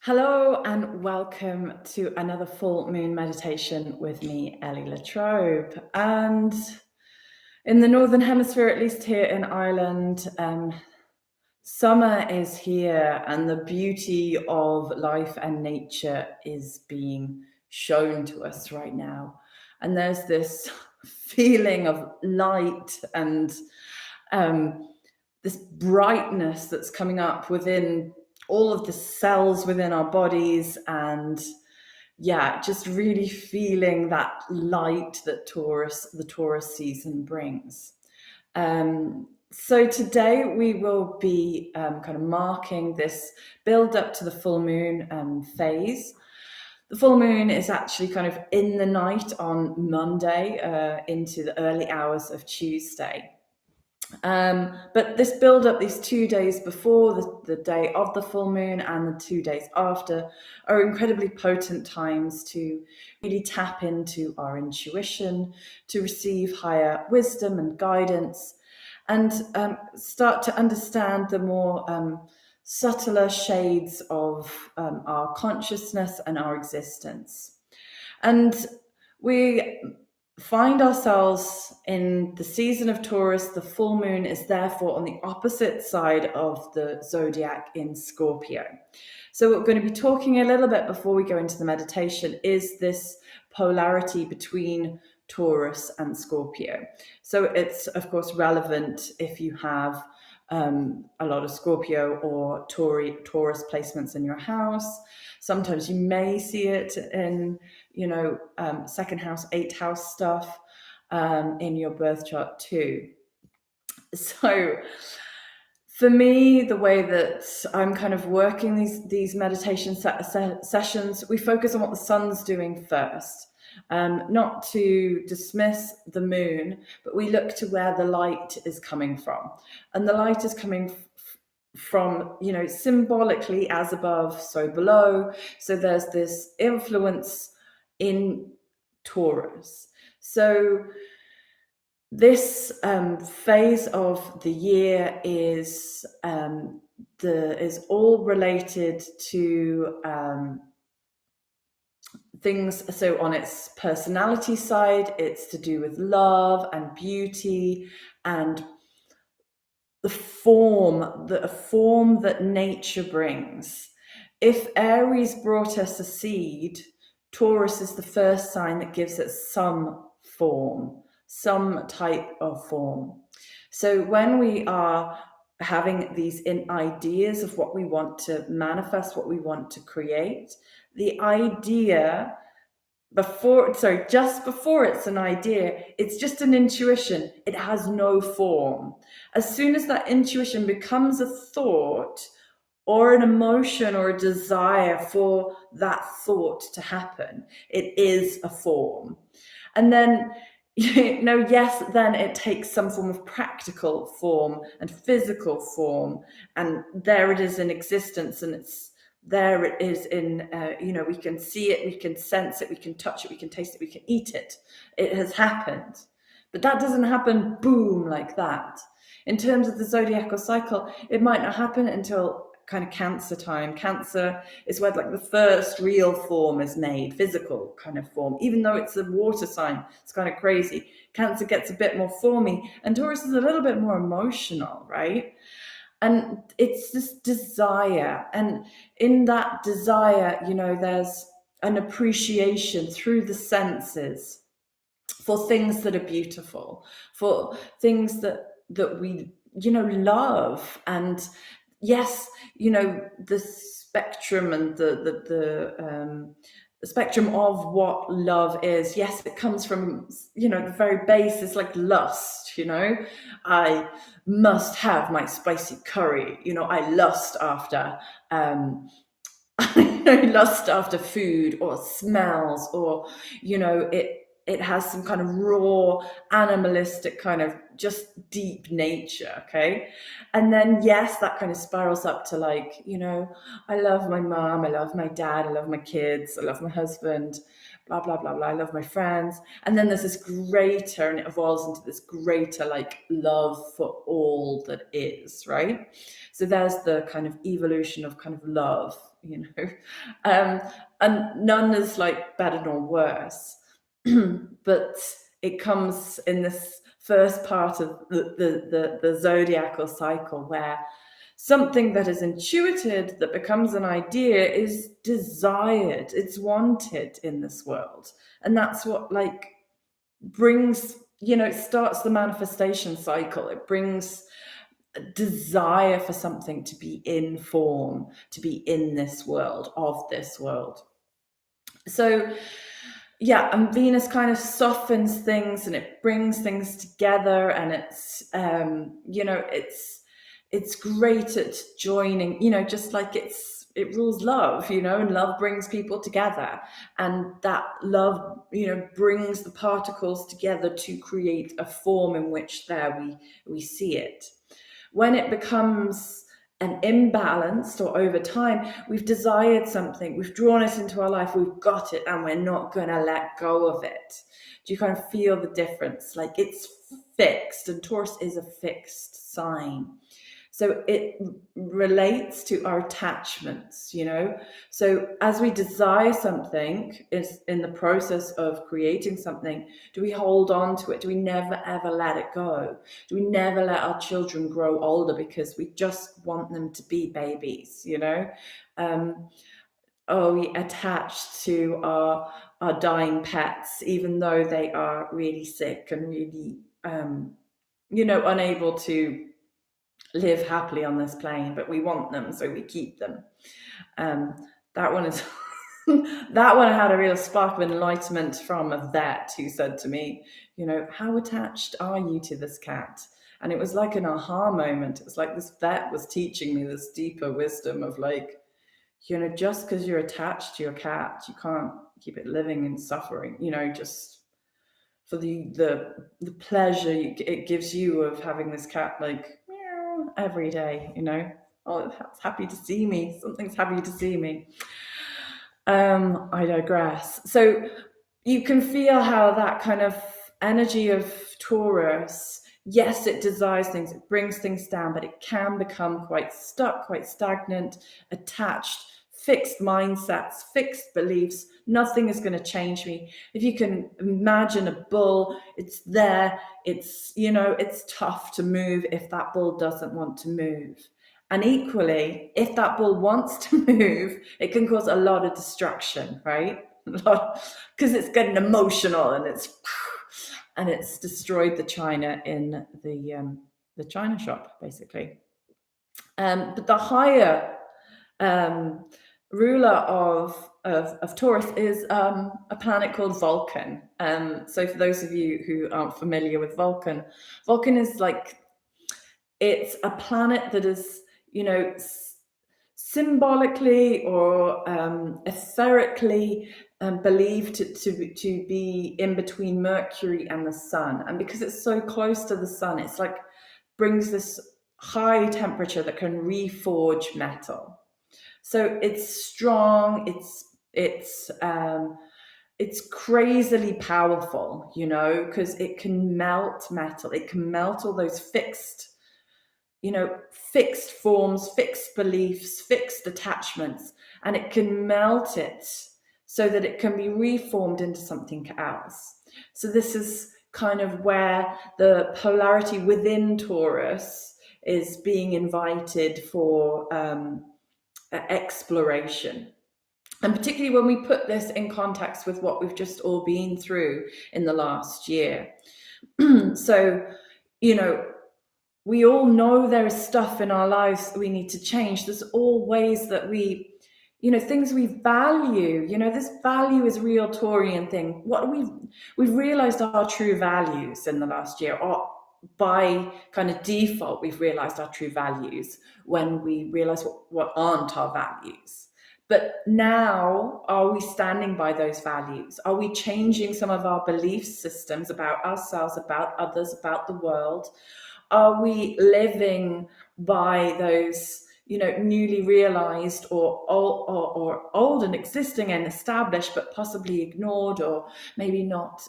Hello and welcome to another full moon meditation with me, Ellie Latrobe. And in the Northern Hemisphere, at least here in Ireland, summer is here and the beauty of life and nature is being shown to us right now. And there's this feeling of light and this brightness that's coming up within all of the cells within our bodies, and just really feeling that light that the Taurus season brings. So today we will be kind of marking this build up to the full moon phase. The full moon is actually kind of in the night on Monday into the early hours of Tuesday. But this build up, these 2 days before the day of the full moon and the 2 days after, are incredibly potent times to really tap into our intuition, to receive higher wisdom and guidance, and start to understand the more subtler shades of our consciousness and our existence. And we find ourselves in the season of Taurus. The full moon is therefore on the opposite side of the zodiac in Scorpio. So what we're going to be talking a little bit before we go into the meditation is this polarity between Taurus and Scorpio. So it's of course relevant if you have a lot of Scorpio or Taurus placements in your house. Sometimes you may see it in, second house, eighth house stuff in your birth chart too. So for me, the way that I'm kind of working these meditation sessions, we focus on what the sun's doing first. Not to dismiss the moon, but we look to where the light is coming from. And the light is coming from, symbolically, as above, so below. So there's this influence in Taurus. So this phase of the year is all related to things. So on its personality side, it's to do with love and beauty and the form that nature brings. If Aries brought us a seed, Taurus is the first sign that gives it some form, some type of form. So when we are having these ideas of what we want to manifest, what we want to create, the idea just before it's an idea, it's just an intuition. It has no form. As soon as that intuition becomes a thought or an emotion or a desire for that thought to happen, it is a form. And then, then it takes some form of practical form and physical form, and there it is in existence, and there it is in, we can see it, we can sense it, we can touch it, we can taste it, we can eat it. It has happened. But that doesn't happen boom like that. In terms of the zodiacal cycle, it might not happen until kind of Cancer time. Cancer is where like the first real form is made, physical kind of form, even though it's a water sign. It's kind of crazy. Cancer gets a bit more formy, and Taurus is a little bit more emotional, right? And it's this desire, and in that desire, there's an appreciation through the senses for things that are beautiful, for things that we love. And yes, the spectrum and the spectrum of what love is. Yes, it comes from, the very base is like lust. I must have my spicy curry. I lust after lust after food or smells, or it has some kind of raw animalistic kind of just deep nature. Okay. And then yes, that kind of spirals up to like, I love my mom, I love my dad, I love my kids, I love my husband, blah blah blah blah, I love my friends. And then there's this greater, and it evolves into this greater like love for all that is, right? So there's the kind of evolution of kind of love, And none is like better nor worse. But it comes in this first part of the zodiacal cycle, where something that is intuited, that becomes an idea, is desired, it's wanted in this world. And that's what like brings, it starts the manifestation cycle. It brings a desire for something to be in form, to be in this world, of this world. So yeah, and Venus kind of softens things and it brings things together, and it's it's great at joining, just like it rules love, and love brings people together, and that love, brings the particles together to create a form in which we see it. When it becomes an imbalanced, or over time, we've desired something, we've drawn it into our life, we've got it, and we're not going to let go of it. Do you kind of feel the difference? Like it's fixed, and Taurus is a fixed sign. So it relates to our attachments, So as we desire something, is in the process of creating something, do we hold on to it? Do we never ever let it go? Do we never let our children grow older because we just want them to be babies, Are we attached to our dying pets, even though they are really sick and really, unable to live happily on this plane, but we want them, so we keep them. That one is that one I had a real spark of enlightenment from a vet who said to me, how attached are you to this cat? And it was like an aha moment. It was like this vet was teaching me this deeper wisdom of like, just because you're attached to your cat, you can't keep it living and suffering, just for the pleasure it gives you of having this cat like meow every day, oh, it's happy to see me, something's happy to see me. I digress. So you can feel how that kind of energy of Taurus, yes, it desires things, it brings things down, but it can become quite stuck, quite stagnant, attached, fixed mindsets, fixed beliefs. Nothing is going to change me. If you can imagine a bull, it's there. It's, it's tough to move if that bull doesn't want to move. And equally, if that bull wants to move, it can cause a lot of destruction, right? Because it's getting emotional and it's destroyed the china in the china shop, basically. But the higher ruler of Taurus is a planet called Vulcan. So for those of you who aren't familiar with Vulcan is like, it's a planet that is, symbolically or etherically believed to be in between Mercury and the Sun. And because it's so close to the Sun, it's like brings this high temperature that can reforge metal. So it's strong, it's crazily powerful, because it can melt metal, it can melt all those fixed forms, fixed beliefs, fixed attachments, and it can melt it so that it can be reformed into something else. So this is kind of where the polarity within Taurus is being invited for exploration. And particularly when we put this in context with what we've just all been through in the last year. So, we all know there is stuff in our lives that we need to change. There's all ways that we, things we value. This value is a real Taurian thing. What we've realized our true values in the last year, or by kind of default, we've realized our true values when we realize what aren't our values. But now, are we standing by those values? Are we changing some of our belief systems about ourselves, about others, about the world? Are we living by those, newly realized or old and existing and established, but possibly ignored, or maybe not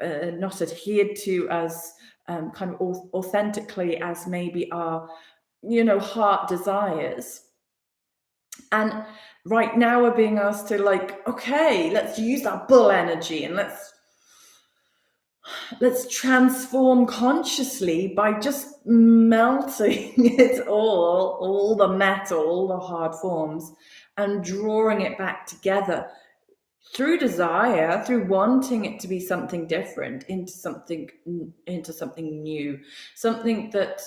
adhered to as kind of authentically as maybe our, heart desires? And right now we're being asked to, like, okay, let's use that bull energy and let's transform consciously by just melting it all the metal, all the hard forms, and drawing it back together through desire, through wanting it to be something different, into something new, something that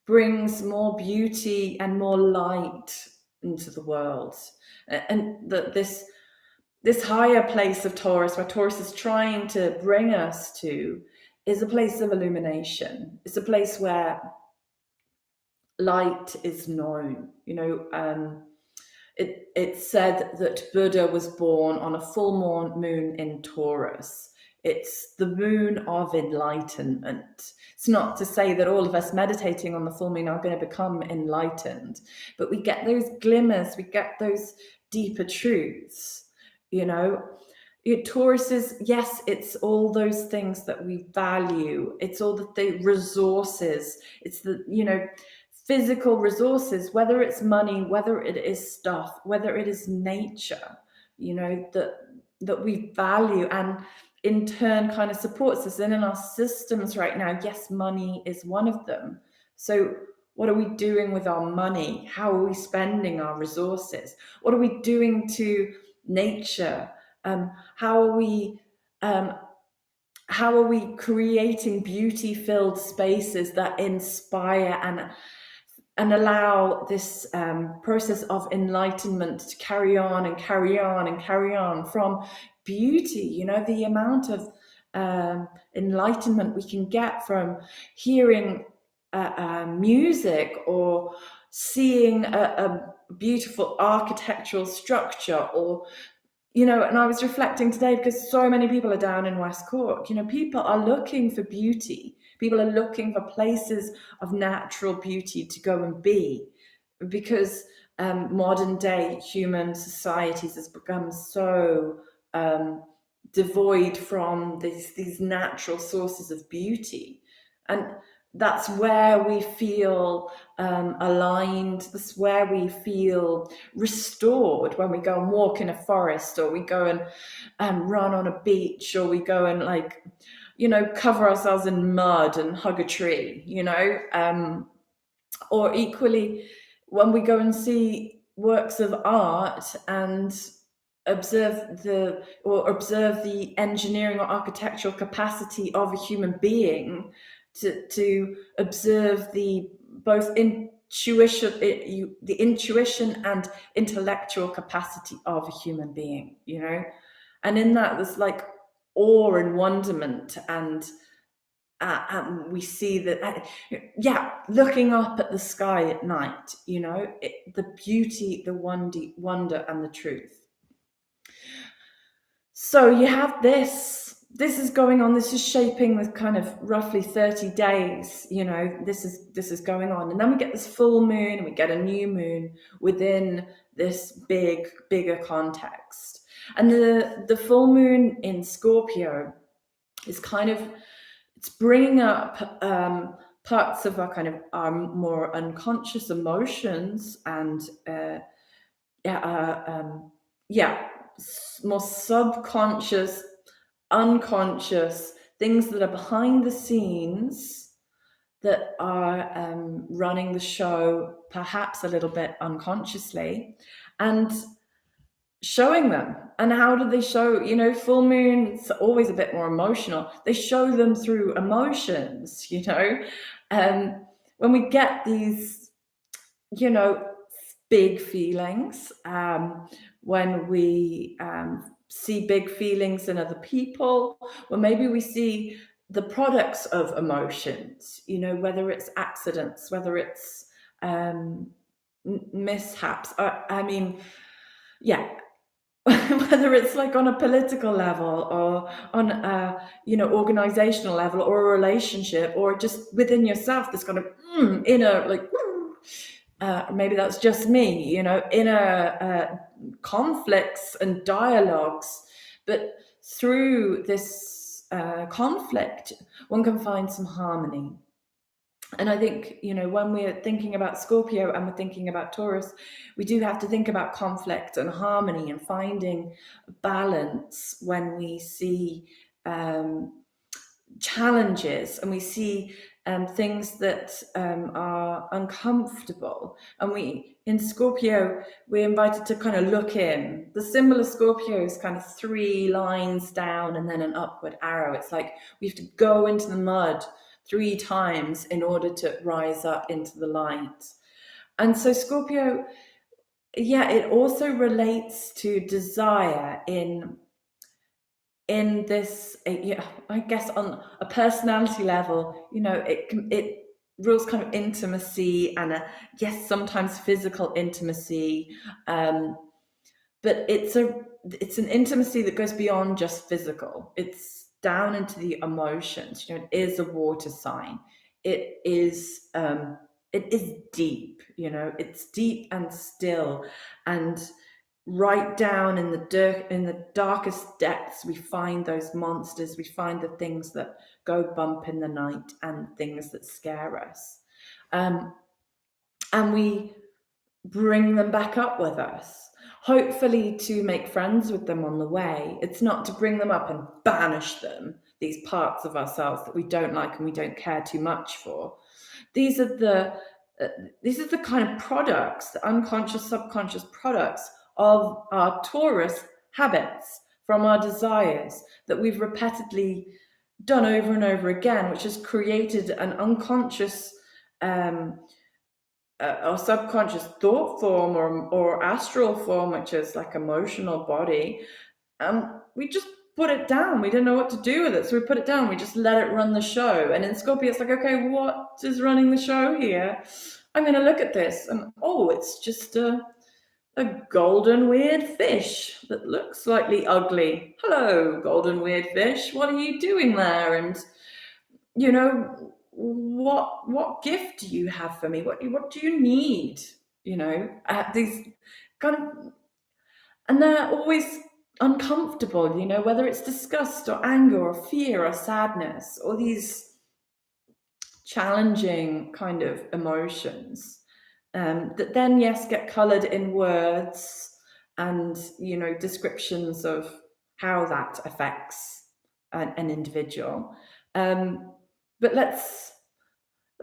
brings more beauty and more light into the world. And that this higher place of Taurus, where Taurus is trying to bring us to, is a place of illumination. It's a place where light is known. It's said that Buddha was born on a full moon in Taurus. It's the moon of enlightenment. It's not to say that all of us meditating on the full moon are going to become enlightened, but we get those glimmers, we get those deeper truths. Taurus is, yes, it's all those things that we value. It's all the resources. It's the, physical resources, whether it's money, whether it is stuff, whether it is nature, that we value, and in turn kind of supports us. And in our systems right now, yes, money is one of them. So what are we doing with our money? How are we spending our resources? What are we doing to nature? How are we creating beauty-filled spaces that inspire and allow this process of enlightenment to carry on and carry on and carry on from beauty? The amount of enlightenment we can get from hearing music or seeing a beautiful architectural structure, or and I was reflecting today, because so many people are down in West Cork. People are looking for beauty. People are looking for places of natural beauty to go and be, because modern day human societies has become so devoid from these natural sources of beauty. And that's where we feel aligned. That's where we feel restored, when we go and walk in a forest, or we go and run on a beach, or we go and cover ourselves in mud and hug a tree, or equally when we go and see works of art and observe the engineering or architectural capacity of a human being, to observe both the intuition and intellectual capacity of a human being, and in that there's like awe and wonderment, and we see that, looking up at the sky at night, the beauty, the wonder and the truth. So you have this is going on. This is shaping with kind of roughly 30 days. This is going on, and then we get this full moon, and we get a new moon within this bigger context. And the full moon in Scorpio is it's bringing up parts of our more unconscious emotions and more subconscious, unconscious things that are behind the scenes, that are running the show perhaps a little bit unconsciously, and showing them. And how do they show? Full moon's always a bit more emotional. They show them through emotions. When we get these big feelings, when we see big feelings in other people, or maybe we see the products of emotions, whether it's accidents, whether it's mishaps, whether it's like on a political level, or on a organizational level, or a relationship, or just within yourself, this kind of inner, like, maybe that's just me, inner conflicts and dialogues. But through this conflict, one can find some harmony. And I think, when we're thinking about Scorpio and we're thinking about Taurus, we do have to think about conflict and harmony and finding balance when we see challenges and we see things that are uncomfortable. And in Scorpio, we're invited to kind of look in. The symbol of Scorpio is kind of 3 lines down and then an upward arrow. It's like we have to go into the mud 3 times in order to rise up into the light. And so Scorpio, it also relates to desire in this, I guess on a personality level, it rules kind of intimacy and yes, sometimes physical intimacy, but it's an intimacy that goes beyond just physical. It's down into the emotions. It is a water sign. It is deep. It's deep and still, and right down in the darkest depths, we find those monsters. We find the things that go bump in the night and things that scare us, and we bring them back up with us, hopefully to make friends with them on the way. It's not to bring them up and banish them, these parts of ourselves that we don't like and we don't care too much for. These are the kind of products, the unconscious, subconscious products of our Taurus habits, from our desires that we've repeatedly done over and over again, which has created an unconscious or subconscious thought form or astral form, which is like emotional body. We just put it down. We didn't know what to do with it, so we put it down. We just let it run the show. And in Scorpio, it's like, okay, what is running the show here? I'm going to look at this, and it's just a golden weird fish that looks slightly ugly. Hello, golden weird fish. What are you doing there? And what gift do you have for me? What do you need? These kind of, and they're always uncomfortable, whether it's disgust or anger or fear or sadness or these challenging kind of emotions, that then, yes, get colored in words and, descriptions of how that affects an individual. But let's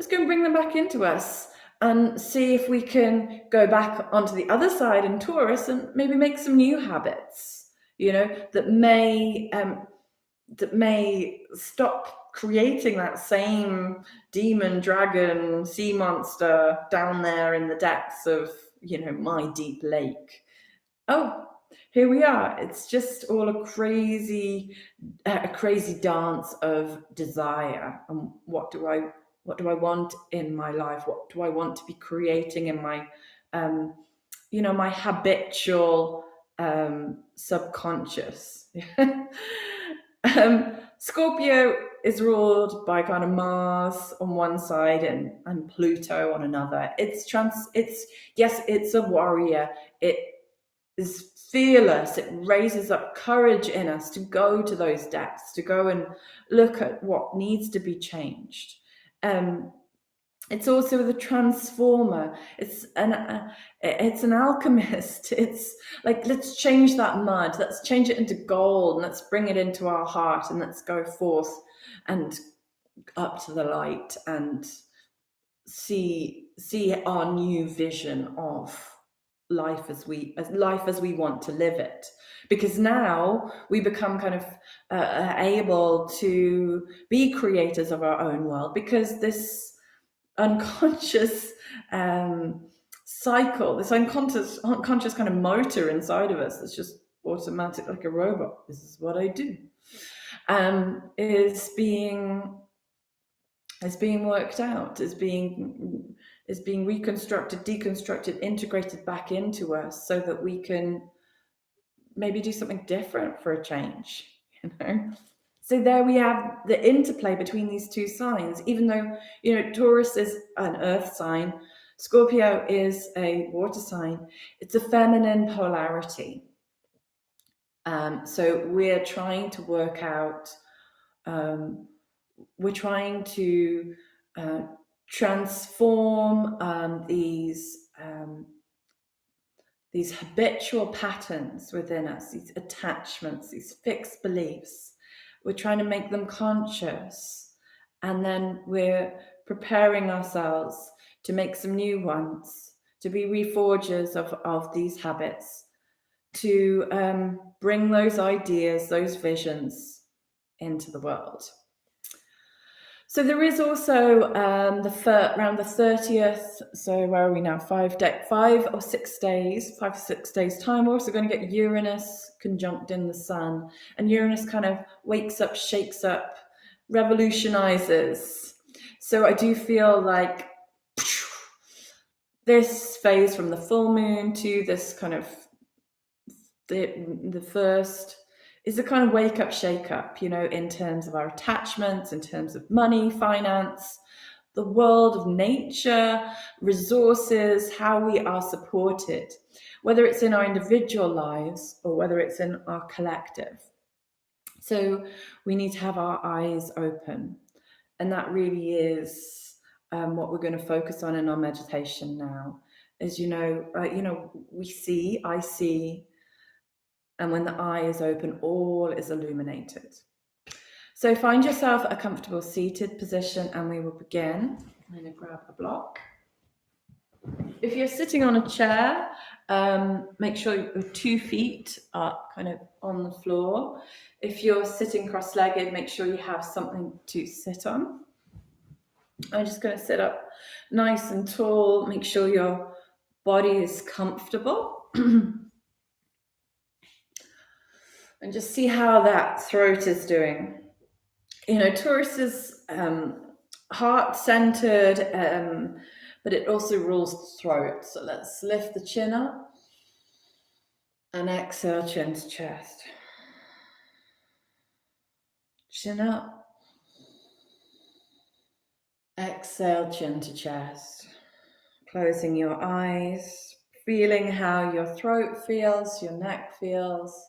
go and bring them back into us and see if we can go back onto the other side in Taurus and maybe make some new habits, that may stop creating that same demon, dragon, sea monster down there in the depths of, my deep lake. Oh, here we are. It's just all a crazy dance of desire. And what do I want in my life? What do I want to be creating in my, my habitual subconscious? Scorpio is ruled by kind of Mars on one side and Pluto on another. It's a warrior. It is fearless. It raises up courage in us to go to those depths, to go and look at what needs to be changed. It's also the transformer. It's an alchemist. It's like, let's change that mud. Let's change it into gold. And let's bring it into our heart, and let's go forth and up to the light and see our new vision of life as we want to live it. Because now we become kind of able to be creators of our own world, because this unconscious cycle, this unconscious kind of motor inside of us that's just automatic, like a robot, this is what I do, is being worked out, is being reconstructed, deconstructed, integrated back into us, so that we can maybe do something different for a change, So there we have the interplay between these two signs. Even though, Taurus is an earth sign, Scorpio is a water sign, it's a feminine polarity. So we're trying to work out, we're trying to transform these habitual patterns within us, these attachments, these fixed beliefs. We're trying to make them conscious, and then we're preparing ourselves to make some new ones, to be reforgers of these habits, to bring those ideas, those visions into the world. So there is also around the 30th, so where are we now? 5 or 6 days, 5 to 6 days time, we're also going to get Uranus conjunct in the Sun. And Uranus kind of wakes up, shakes up, revolutionizes. So I do feel like this phase from the full moon to this kind of the first is a kind of wake up, shake up, in terms of our attachments, in terms of money, finance, the world of nature, resources, how we are supported, whether it's in our individual lives or whether it's in our collective. So we need to have our eyes open. And that really is what we're going to focus on in our meditation now. As I see, and when the eye is open, all is illuminated. So find yourself a comfortable seated position and we will begin. I'm going to grab a block. If you're sitting on a chair, make sure your 2 feet are kind of on the floor. If you're sitting cross-legged, make sure you have something to sit on. I'm just going to sit up nice and tall. Make sure your body is comfortable. And just see how that throat is doing. Taurus is heart-centered, but it also rules the throat. So let's lift the chin up and exhale, chin to chest. Chin up. Exhale, chin to chest. Closing your eyes, feeling how your throat feels, your neck feels.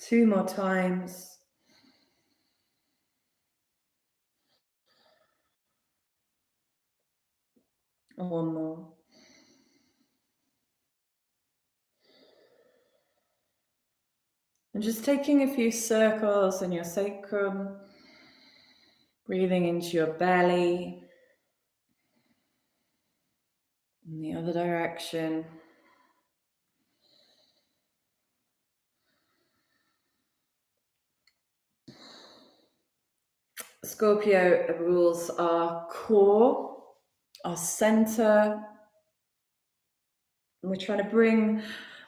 2 more times. And 1 more. And just taking a few circles in your sacrum, breathing into your belly, in the other direction. Scorpio rules our core, our center. And we're trying to bring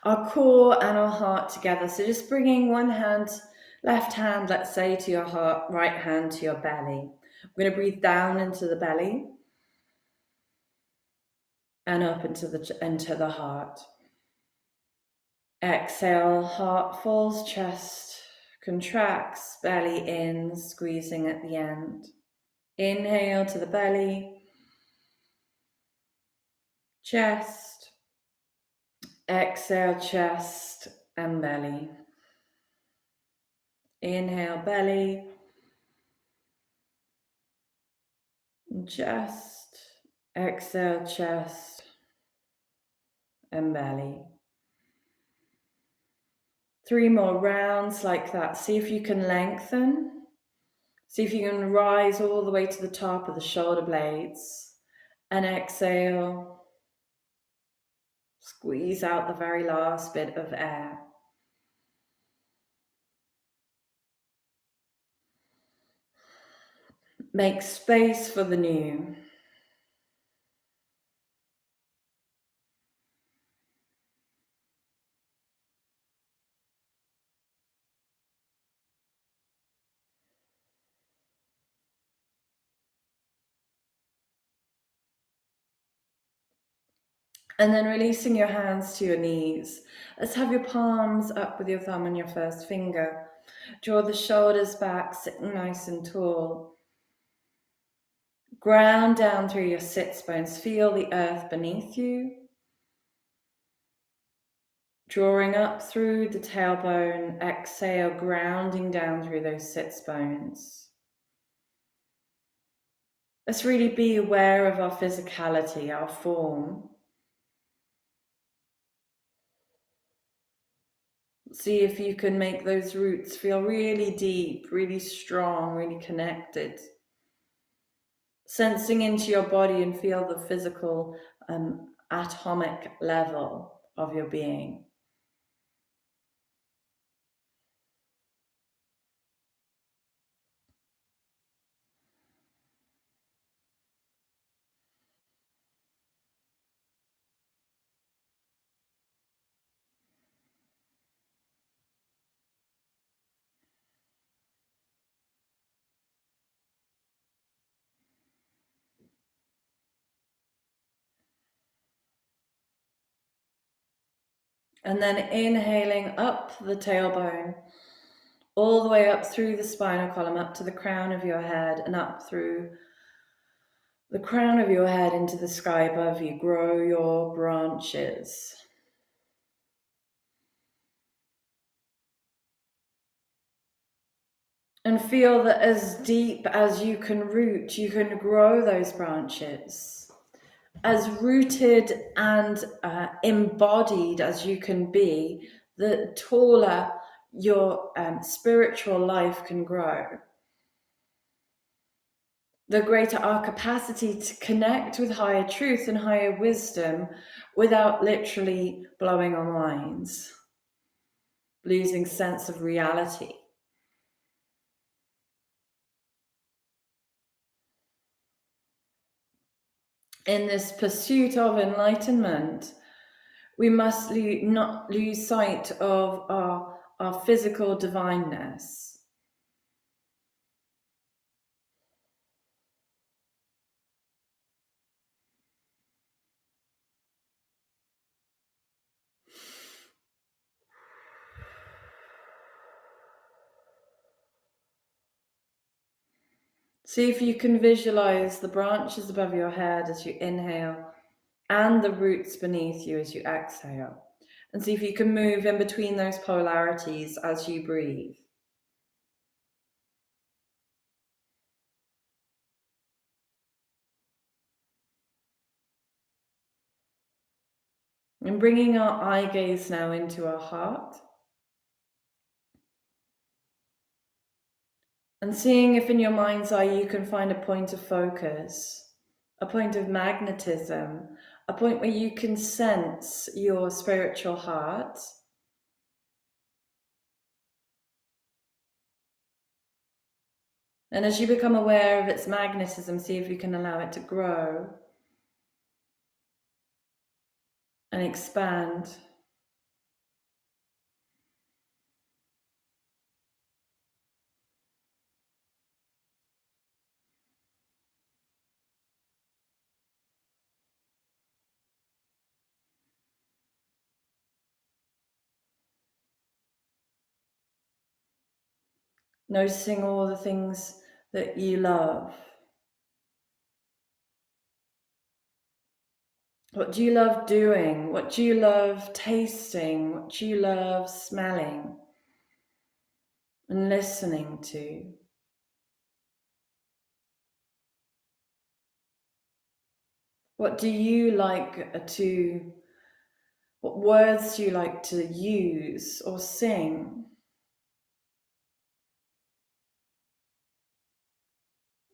our core and our heart together. So just bringing one hand, left hand, let's say, to your heart, right hand to your belly. We're going to breathe down into the belly and up into the heart. Exhale, heart falls, chest contracts, belly in, squeezing at the end. Inhale to the belly, chest. Exhale, chest and belly. Inhale, belly, chest. Exhale, chest and belly. 3 more rounds like that. See if you can lengthen. See if you can rise all the way to the top of the shoulder blades. And exhale. Squeeze out the very last bit of air. Make space for the new. And then releasing your hands to your knees. Let's have your palms up with your thumb and your first finger. Draw the shoulders back, sitting nice and tall. Ground down through your sits bones. Feel the earth beneath you. Drawing up through the tailbone, exhale, grounding down through those sits bones. Let's really be aware of our physicality, our form. See if you can make those roots feel really deep, really strong, really connected. Sensing into your body and feel the physical atomic level of your being. And then inhaling up the tailbone, all the way up through the spinal column, up to the crown of your head, and up through the crown of your head into the sky above you. Grow your branches. And feel that as deep as you can root, you can grow those branches. As rooted and embodied as you can be, the taller your spiritual life can grow. The greater our capacity to connect with higher truth and higher wisdom without literally blowing our minds, losing sense of reality. In this pursuit of enlightenment, we must not lose sight of our physical divineness. See if you can visualize the branches above your head as you inhale and the roots beneath you as you exhale. And see if you can move in between those polarities as you breathe. And bringing our eye gaze now into our heart. And seeing if in your mind's eye you can find a point of focus, a point of magnetism, a point where you can sense your spiritual heart. And as you become aware of its magnetism, see if you can allow it to grow and expand. Noticing all the things that you love. What do you love doing? What do you love tasting? What do you love smelling and listening to? What do you like to, what words do you like to use or sing?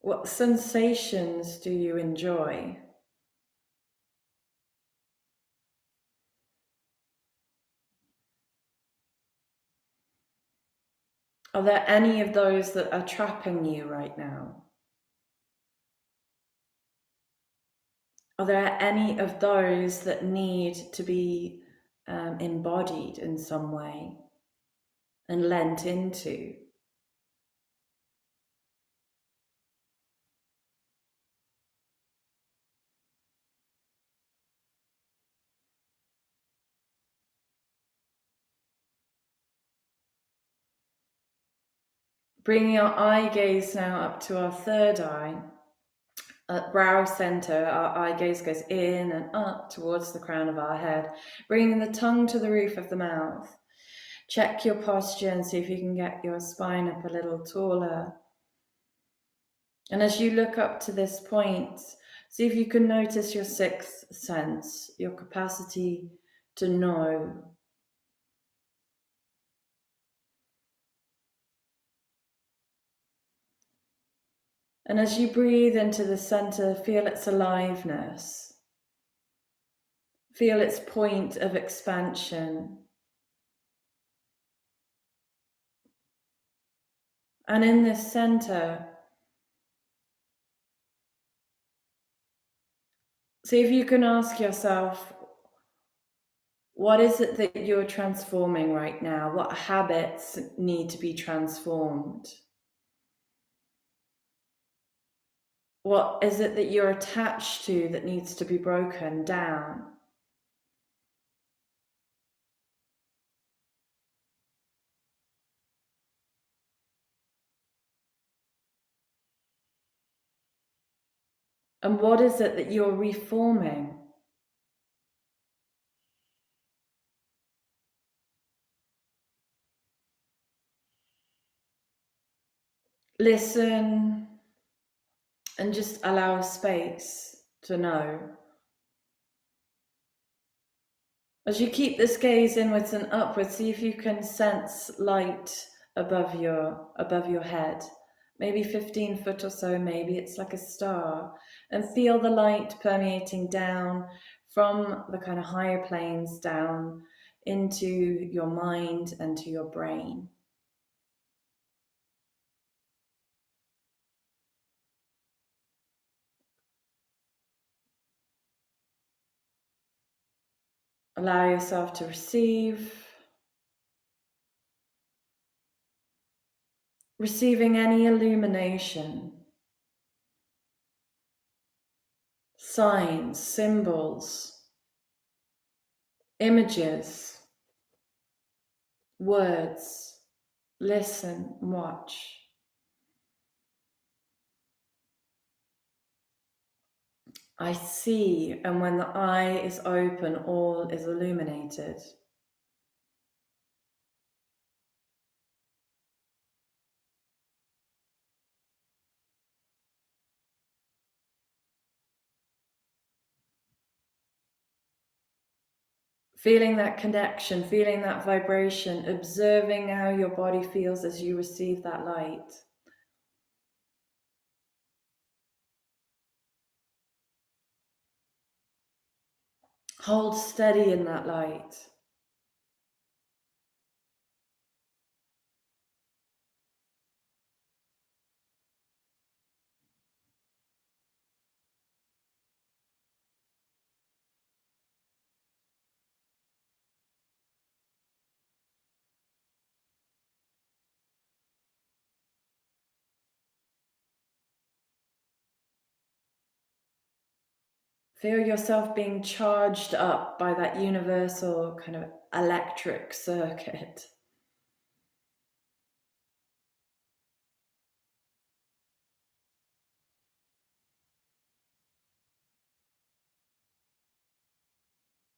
What sensations do you enjoy? Are there any of those that are trapping you right now? Are there any of those that need to be embodied in some way and lent into? Bringing our eye gaze now up to our third eye, brow center, our eye gaze goes in and up towards the crown of our head, bringing the tongue to the roof of the mouth. Check your posture and see if you can get your spine up a little taller. And as you look up to this point, see if you can notice your sixth sense, your capacity to know. And as you breathe into the center, feel its aliveness. Feel its point of expansion. And in this center, see if you can ask yourself, what is it that you're transforming right now? What habits need to be transformed? What is it that you're attached to that needs to be broken down? And what is it that you're reforming? Listen and just allow space to know. As you keep this gaze inwards and upwards, see if you can sense light above your head. Maybe 15 foot or so, maybe it's like a star. And feel the light permeating down from the kind of higher planes down into your mind and to your brain. Allow yourself to receive. Receiving any illumination, signs, symbols, images, words. Listen, watch. I see, and when the eye is open, all is illuminated. Feeling that connection, feeling that vibration, observing how your body feels as you receive that light. Hold steady in that light. Feel yourself being charged up by that universal kind of electric circuit.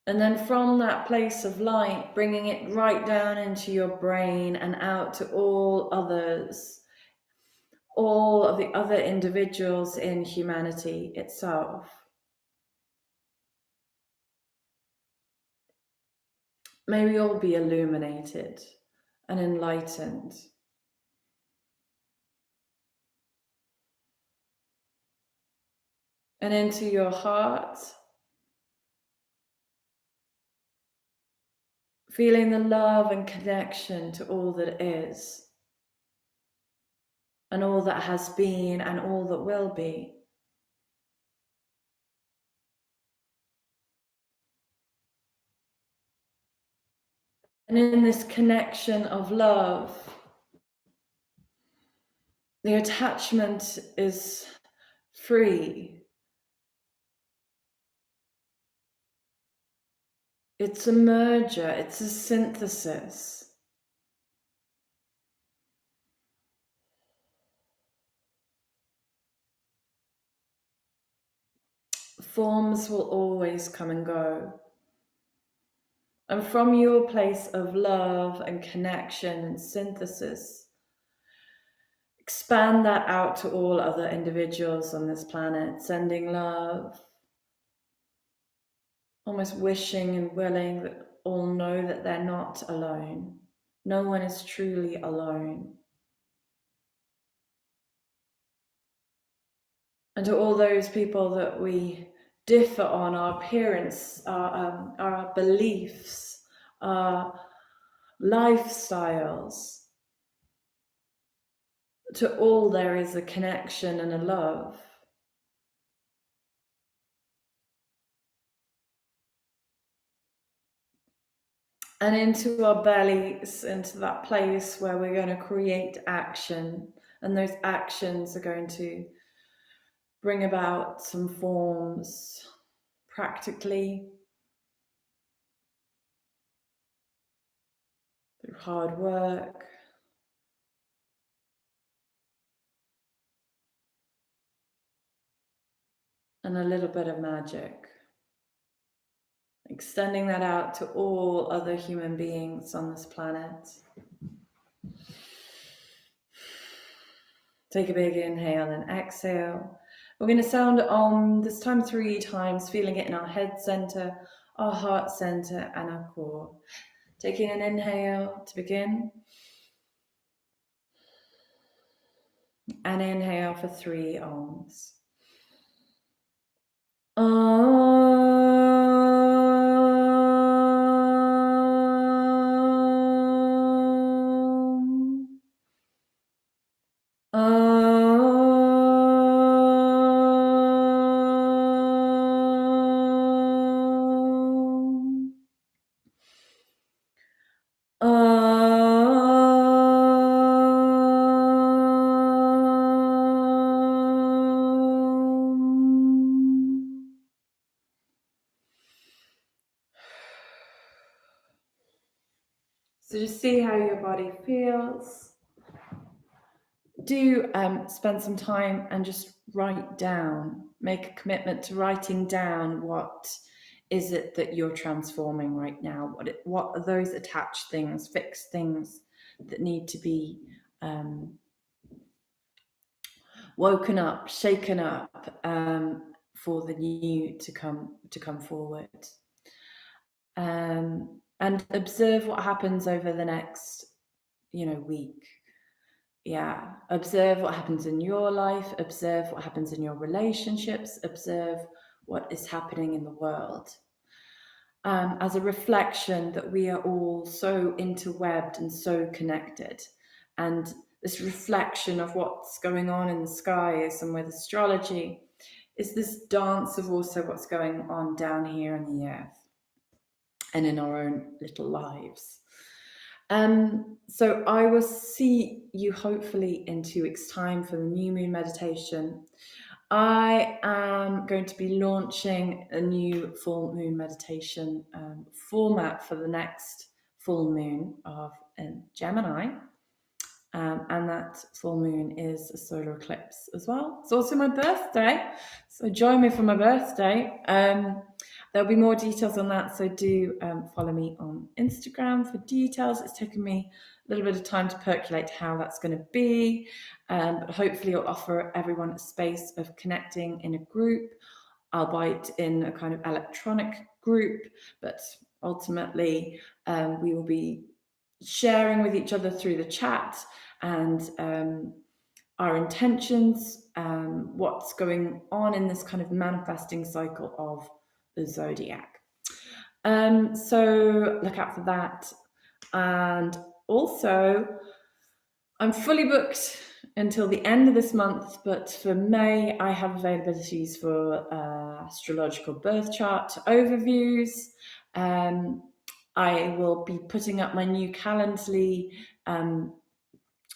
And then from that place of light, bringing it right down into your brain and out to all others, all of the other individuals in humanity itself. May we all be illuminated and enlightened. And into your heart, feeling the love and connection to all that is, and all that has been, and all that will be. And in this connection of love, the attachment is free. It's a merger, it's a synthesis. Forms will always come and go. And from your place of love and connection and synthesis, expand that out to all other individuals on this planet, sending love, almost wishing and willing that all know that they're not alone. No one is truly alone. And to all those people that we differ on, our appearance, our beliefs, our lifestyles, to all there is a connection and a love. And into our bellies, into that place where we're going to create action. And those actions are going to bring about some forms practically through hard work, and a little bit of magic. Extending that out to all other human beings on this planet. Take a big inhale and exhale. We're going to sound Om, this time 3 times, feeling it in our head center, our heart center, and our core. Taking an inhale to begin. And inhale for 3 Oms. So just see how your body feels. Do spend some time and just write down, make a commitment to writing down what is it that you're transforming right now? What are those attached things, fixed things that need to be woken up, shaken up for the new to come forward? And observe what happens over the next, week. Yeah, observe what happens in your life, observe what happens in your relationships, observe what is happening in the world. As a reflection that we are all so interwebbed and so connected. And this reflection of what's going on in the skies and with astrology is this dance of also what's going on down here in the earth and in our own little lives. So I will see you hopefully in 2 weeks' time for the new moon meditation. I am going to be launching a new full moon meditation format for the next full moon of Gemini. And that full moon is a solar eclipse as well. It's also my birthday, so join me for my birthday. There'll be more details on that, so do follow me on Instagram for details. It's taken me a little bit of time to percolate how that's going to be, but hopefully it'll offer everyone a space of connecting in a group, albeit in a kind of electronic group, but ultimately we will be sharing with each other through the chat and our intentions, what's going on in this kind of manifesting cycle of the zodiac. So look out for that. And also, I'm fully booked until the end of this month, but for May, I have availabilities for astrological birth chart overviews. I will be putting up my new Calendly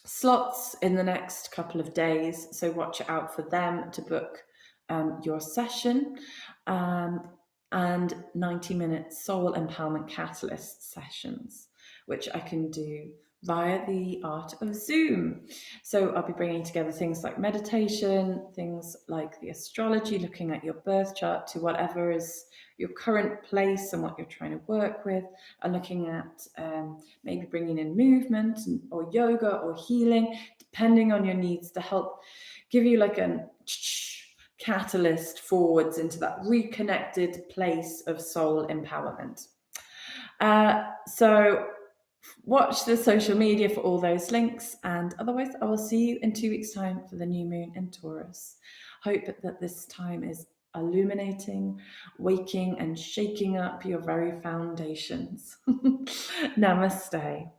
slots in the next couple of days, so watch out for them to book your session, and 90-minute soul empowerment catalyst sessions, which I can do via the art of Zoom. So I'll be bringing together things like meditation, things like the astrology, looking at your birth chart to whatever is your current place and what you're trying to work with, and looking at maybe bringing in movement or yoga or healing, depending on your needs, to help give you like a catalyst forwards into that reconnected place of soul empowerment. So watch the social media for all those links, and otherwise I will see you in 2 weeks' time for the new moon in Taurus. Hope that this time is illuminating, waking and shaking up your very foundations. Namaste.